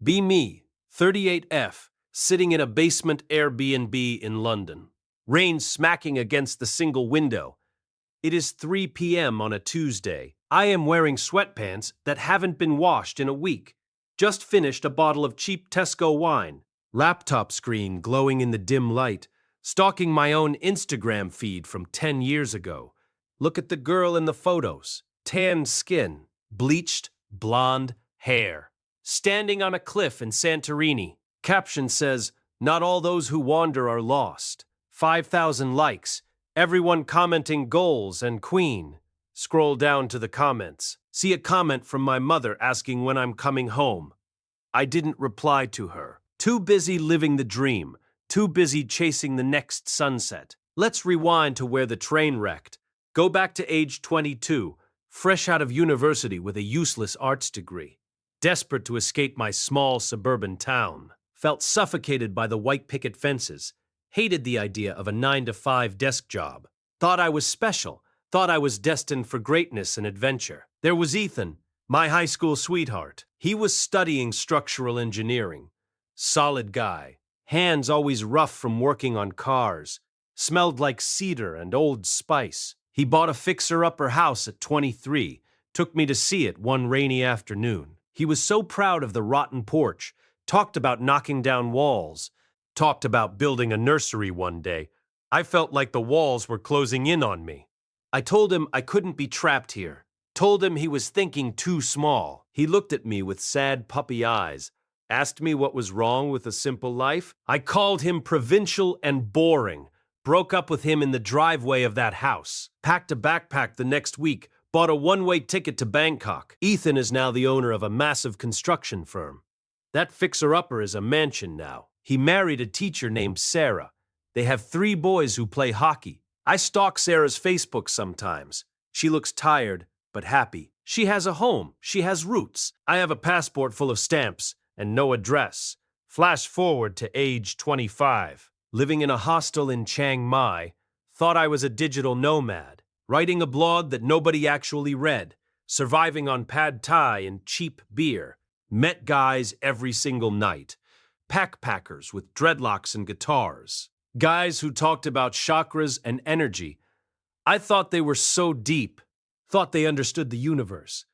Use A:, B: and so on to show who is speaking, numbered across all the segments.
A: Be me, 38F, sitting in a basement Airbnb in London. Rain smacking against the single window. It is 3 p.m. on a Tuesday. I am wearing sweatpants that haven't been washed in a week. Just finished a bottle of cheap Tesco wine. Laptop screen glowing in the dim light. Stalking my own Instagram feed from 10 years ago. Look at the girl in the photos. Tanned skin, bleached, blonde hair. Standing on a cliff in Santorini. Caption says, "Not all those who wander are lost." 5,000 likes. Everyone commenting goals and queen. Scroll down to the comments. See a comment from my mother asking when I'm coming home. I didn't reply to her. Too busy living the dream. Too busy chasing the next sunset. Let's rewind to where the train wrecked. Go back to age 22, fresh out of university with a useless arts degree. Desperate to escape my small suburban town. Felt suffocated by the white picket fences. Hated the idea of a 9-to-5 desk job. Thought I was special. Thought I was destined for greatness and adventure. There was Ethan, my high school sweetheart. He was studying structural engineering. Solid guy. Hands always rough from working on cars. Smelled like cedar and Old Spice. He bought a fixer-upper house at 23. Took me to see it one rainy afternoon. He was so proud of the rotten porch. Talked about knocking down walls. Talked about building a nursery one day. I felt like the walls were closing in on me. I told him I couldn't be trapped here. Told him he was thinking too small. He looked at me with sad puppy eyes. Asked me what was wrong with a simple life. I called him provincial and boring. Broke up with him in the driveway of that house. Packed a backpack the next week. Bought a one-way ticket to Bangkok. Ethan is now the owner of a massive construction firm. That fixer-upper is a mansion now. He married a teacher named Sarah. They have 3 boys who play hockey. I stalk Sarah's Facebook sometimes. She looks tired, but happy. She has a home. She has roots. I have a passport full of stamps and no address. Flash forward to age 25. Living in a hostel in Chiang Mai. Thought I was a digital nomad. Writing a blog that nobody actually read. Surviving on pad thai and cheap beer. Met guys every single night. Packpackers with dreadlocks and guitars. Guys who talked about chakras and energy. I thought they were so deep. Thought they understood the universe.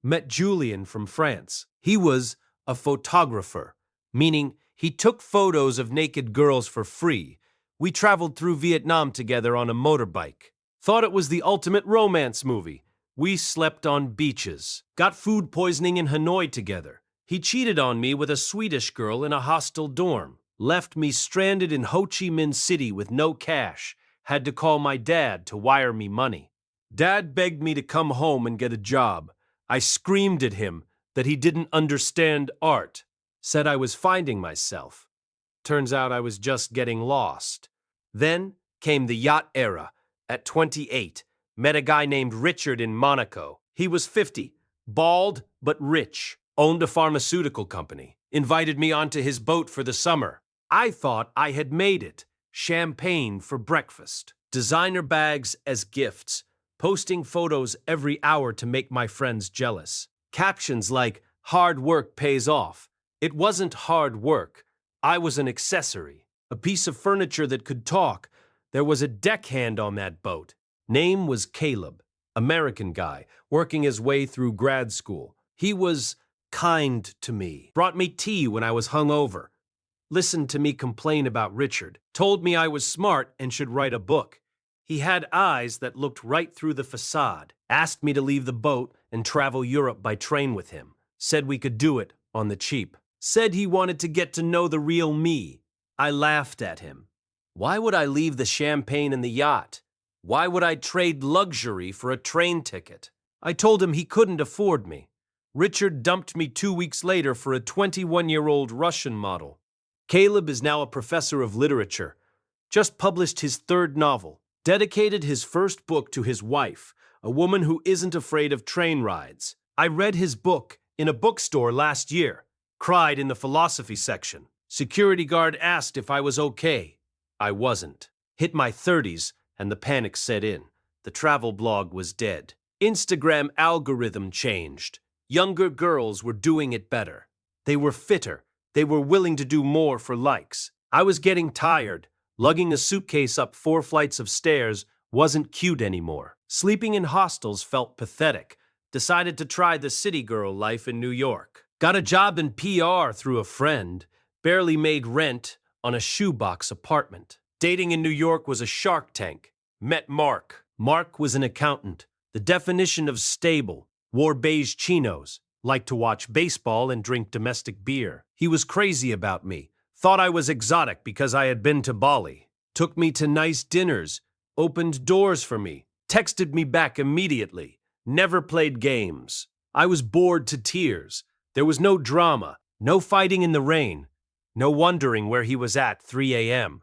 A: Met Julian from France. He was a photographer, meaning he took photos of naked girls for free. We traveled through Vietnam together on a motorbike. Thought it was the ultimate romance movie. We slept on beaches. Got food poisoning in Hanoi together. He cheated on me with a Swedish girl in a hostel dorm. Left me stranded in Ho Chi Minh City with no cash. Had to call my dad to wire me money. Dad begged me to come home and get a job. I screamed at him that he didn't understand art. Said I was finding myself. Turns out I was just getting lost. Then came the yacht era. At 28, met a guy named Richard in Monaco. He was 50, bald but rich, owned a pharmaceutical company, invited me onto his boat for the summer. I thought I had made it. Champagne for breakfast, designer bags as gifts, posting photos every hour to make my friends jealous. Captions like, "Hard work pays off." It wasn't hard work. I was an accessory, a piece of furniture that could talk. There was a deckhand on that boat. Name was Caleb, American guy, working his way through grad school. He was kind to me, brought me tea when I was hungover, listened to me complain about Richard, told me I was smart and should write a book. He had eyes that looked right through the facade, asked me to leave the boat and travel Europe by train with him, said we could do it on the cheap, said he wanted to get to know the real me. I laughed at him. Why would I leave the champagne and the yacht? Why would I trade luxury for a train ticket? I told him he couldn't afford me. Richard dumped me 2 weeks later for a 21-year-old Russian model. Caleb is now a professor of literature. Just published his 3rd novel. Dedicated his first book to his wife, a woman who isn't afraid of train rides. I read his book in a bookstore last year. Cried in the philosophy section. Security guard asked if I was okay. I wasn't. Hit my 30s and the panic set in. The travel blog was dead. Instagram algorithm changed. Younger girls were doing it better. They were fitter. They were willing to do more for likes. I was getting tired. Lugging a suitcase up 4 flights of stairs wasn't cute anymore. Sleeping in hostels felt pathetic. Decided to try the city girl life in New York. Got a job in PR through a friend. Barely made rent on a shoebox apartment. Dating in New York was a Shark Tank. Met Mark. Mark was an accountant. The definition of stable. Wore beige chinos. Liked to watch baseball and drink domestic beer. He was crazy about me. Thought I was exotic because I had been to Bali. Took me to nice dinners. Opened doors for me. Texted me back immediately. Never played games. I was bored to tears. There was no drama. No fighting in the rain. No wondering where he was at 3 a.m.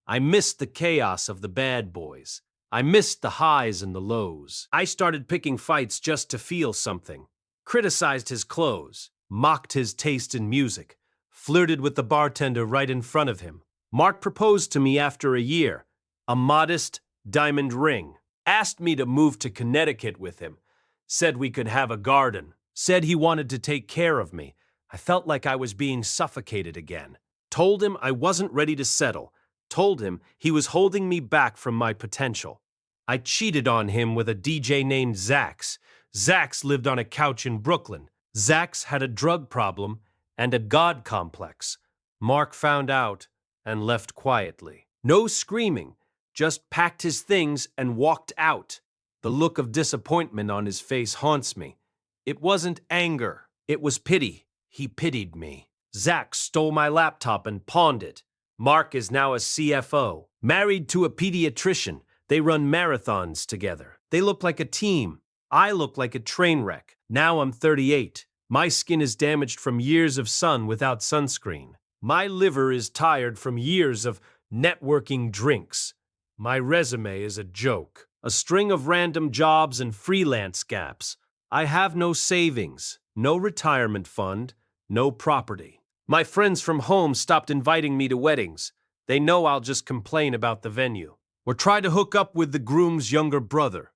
A: I missed the chaos of the bad boys. I missed the highs and the lows. I started picking fights just to feel something. Criticized his clothes. Mocked his taste in music. Flirted with the bartender right in front of him. Mark proposed to me after a year. A modest diamond ring. Asked me to move to Connecticut with him. Said we could have a garden. Said he wanted to take care of me. I felt like I was being suffocated again. Told him I wasn't ready to settle. Told him he was holding me back from my potential. I cheated on him with a DJ named Zax. Zax lived on a couch in Brooklyn. Zax had a drug problem and a God complex. Mark found out and left quietly. No screaming, just packed his things and walked out. The look of disappointment on his face haunts me. It wasn't anger, it was pity. He pitied me. Zax stole my laptop and pawned it. Mark is now a CFO, married to a pediatrician. They run marathons together. They look like a team. I look like a train wreck. Now I'm 38. My skin is damaged from years of sun without sunscreen. My liver is tired from years of networking drinks. My resume is a joke. A string of random jobs and freelance gaps. I have no savings, no retirement fund, no property. My friends from home stopped inviting me to weddings. They know I'll just complain about the venue. Or try to hook up with the groom's younger brother.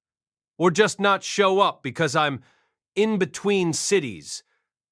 A: Or just not show up because I'm in between cities.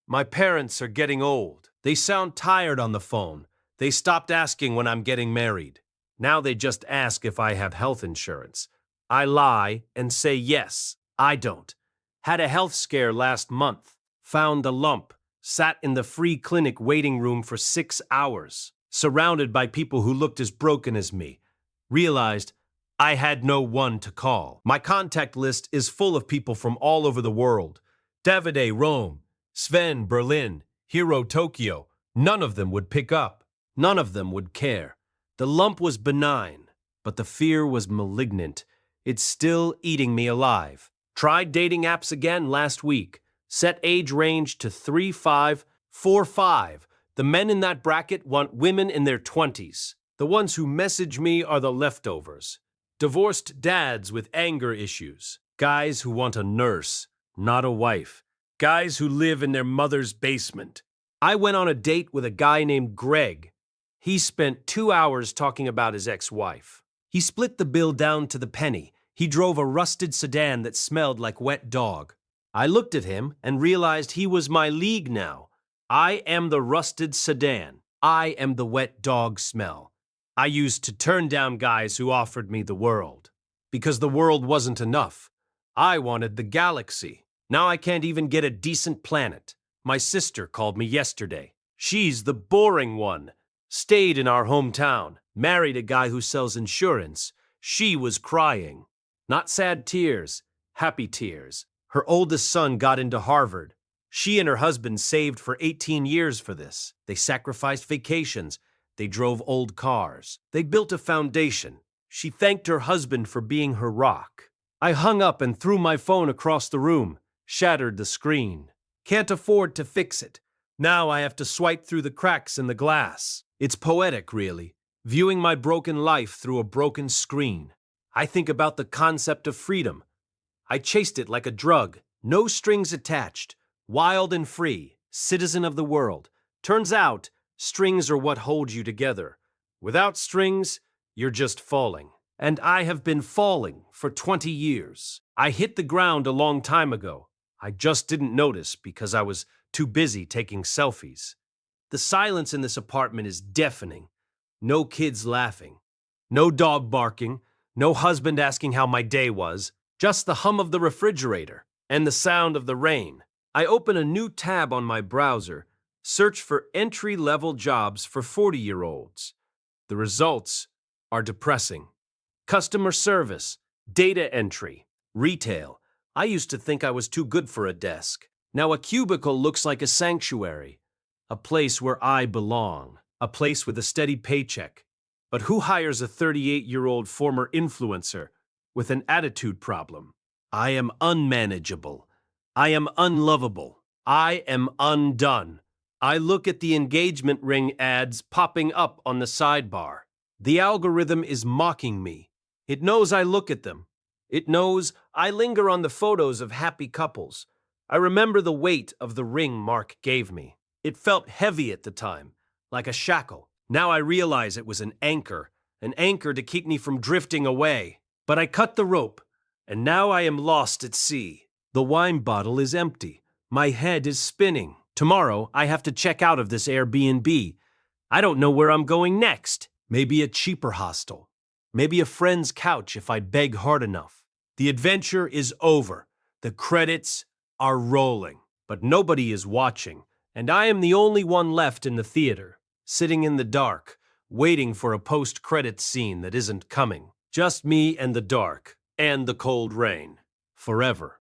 A: My parents are getting old. They sound tired on the phone. They stopped asking when I'm getting married. Now they just ask if I have health insurance. I lie and say yes. I don't. Had a health scare last month. Found a lump. Sat in the free clinic waiting room for 6 hours. Surrounded by people who looked as broken as me. Realized I had no one to call. My contact list is full of people from all over the world. Davide, Rome. Sven, Berlin. Hiro, Tokyo. None of them would pick up. None of them would care. The lump was benign, but the fear was malignant. It's still eating me alive. Tried dating apps again last week. Set age range to 35, 45. The men in that bracket want women in their 20s. The ones who message me are the leftovers. Divorced dads with anger issues. Guys who want a nurse, not a wife. Guys who live in their mother's basement. I went on a date with a guy named Greg. He spent 2 hours talking about his ex-wife. He split the bill down to the penny. He drove a rusted sedan that smelled like wet dog. I looked at him and realized he was my league now. I am the rusted sedan. I am the wet dog smell. I used to turn down guys who offered me the world. Because the world wasn't enough. I wanted the galaxy. Now I can't even get a decent planet. My sister called me yesterday. She's the boring one. Stayed in our hometown. Married a guy who sells insurance. She was crying. Not sad tears, happy tears. Her oldest son got into Harvard. She and her husband saved for 18 years for this. They sacrificed vacations. They drove old cars. They built a foundation. She thanked her husband for being her rock. I hung up and threw my phone across the room, shattered the screen. Can't afford to fix it. Now I have to swipe through the cracks in the glass. It's poetic, really, viewing my broken life through a broken screen. I think about the concept of freedom. I chased it like a drug, no strings attached, wild and free, citizen of the world. Turns out, strings are what hold you together. Without strings, you're just falling. And I have been falling for 20 years. I hit the ground a long time ago. I just didn't notice because I was too busy taking selfies. The silence in this apartment is deafening. No kids laughing. No dog barking. No husband asking how my day was. Just the hum of the refrigerator and the sound of the rain. I open a new tab on my browser, search for entry-level jobs for 40-year-olds. The results are depressing. Customer service, data entry, retail. I used to think I was too good for a desk. Now a cubicle looks like a sanctuary, a place where I belong, a place with a steady paycheck. But who hires a 38-year-old former influencer with an attitude problem? I am unmanageable. I am unlovable. I am undone. I look at the engagement ring ads popping up on the sidebar. The algorithm is mocking me. It knows I look at them. It knows I linger on the photos of happy couples. I remember the weight of the ring Mark gave me. It felt heavy at the time, like a shackle. Now I realize it was an anchor to keep me from drifting away. But I cut the rope, and now I am lost at sea. The wine bottle is empty. My head is spinning. Tomorrow, I have to check out of this Airbnb. I don't know where I'm going next. Maybe a cheaper hostel. Maybe a friend's couch if I beg hard enough. The adventure is over. The credits are rolling. But nobody is watching, and I am the only one left in the theater, sitting in the dark, waiting for a post-credits scene that isn't coming. Just me and the dark, and the cold rain. Forever.